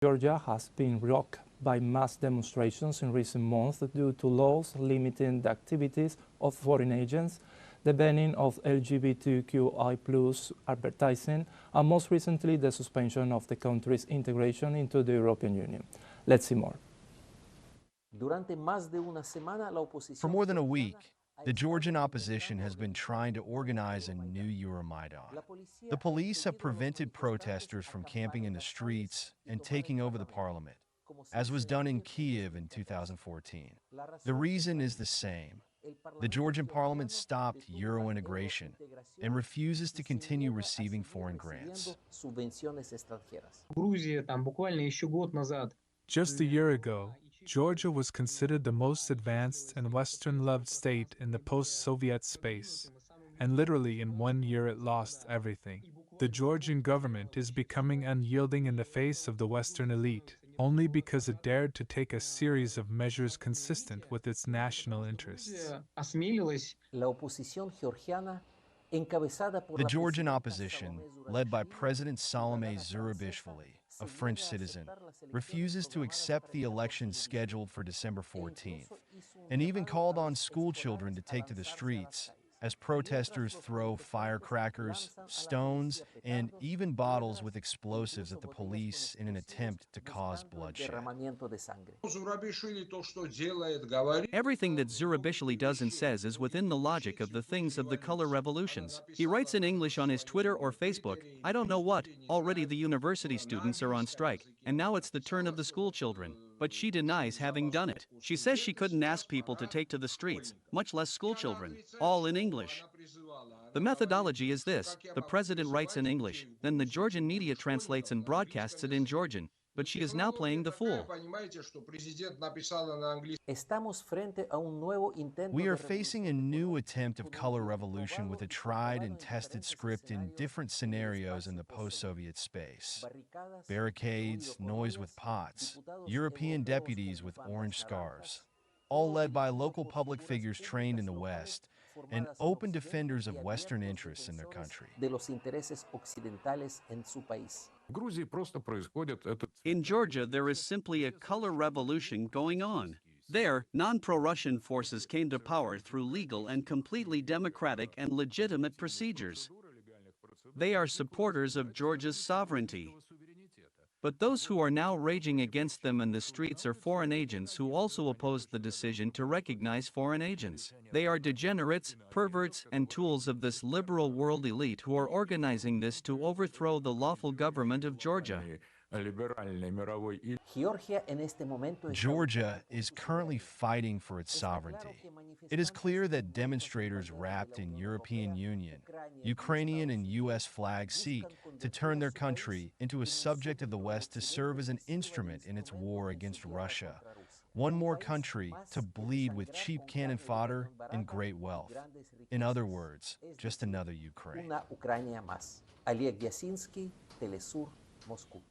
Georgia has been rocked by mass demonstrations in recent months due to laws limiting the activities of foreign agents, the banning of LGBTQI+ advertising, and most recently the suspension of the country's integration into the European Union. Let's see more. For more than a week, the Georgian opposition has been trying to organize a new Euromaidan. The police have prevented protesters from camping in the streets and taking over the parliament, as was done in Kiev in 2014. The reason is the same. The Georgian parliament stopped Euro integration and refuses to continue receiving foreign grants. Just a year ago, Georgia was considered the most advanced and Western-loved state in the post-Soviet space, and literally in 1 year it lost everything. The Georgian government is becoming unyielding in the face of the Western elite, only because it dared to take a series of measures consistent with its national interests. The Georgian opposition, led by President Salome Zurabishvili, a French citizen, refuses to accept the elections scheduled for December 14th, and even called on school children to take to the streets as protesters throw firecrackers, stones, and even bottles with explosives at the police in an attempt to cause bloodshed. Everything that Zurabishvili does and says is within the logic of the things of the color revolutions. He writes in English on his Twitter or Facebook, I don't know what, already the university students are on strike, and now it's the turn of the school children. But she denies having done it. She says she couldn't ask people to take to the streets, much less school children, all in English. The methodology is this: the president writes in English, then the Georgian media translates and broadcasts it in Georgian, but she is now playing the fool. We are facing a new attempt of color revolution with a tried and tested script in different scenarios in the post-Soviet space. Barricades, noise with pots, European deputies with orange scarves, all led by local public figures trained in the West and open defenders of Western interests in their country. In Georgia, there is simply a color revolution going on. There, non-pro-Russian forces came to power through legal and completely democratic and legitimate procedures. They are supporters of Georgia's sovereignty. But those who are now raging against them in the streets are foreign agents who also opposed the decision to recognize foreign agents. They are degenerates, perverts, and tools of this liberal world elite who are organizing this to overthrow the lawful government of Georgia. Georgia is currently fighting for its sovereignty. It is clear that demonstrators wrapped in European Union, Ukrainian, and U.S. flags seek to turn their country into a subject of the West to serve as an instrument in its war against Russia. One more country to bleed with cheap cannon fodder and great wealth. In other words, just another Ukraine. teleSUR, Moscow.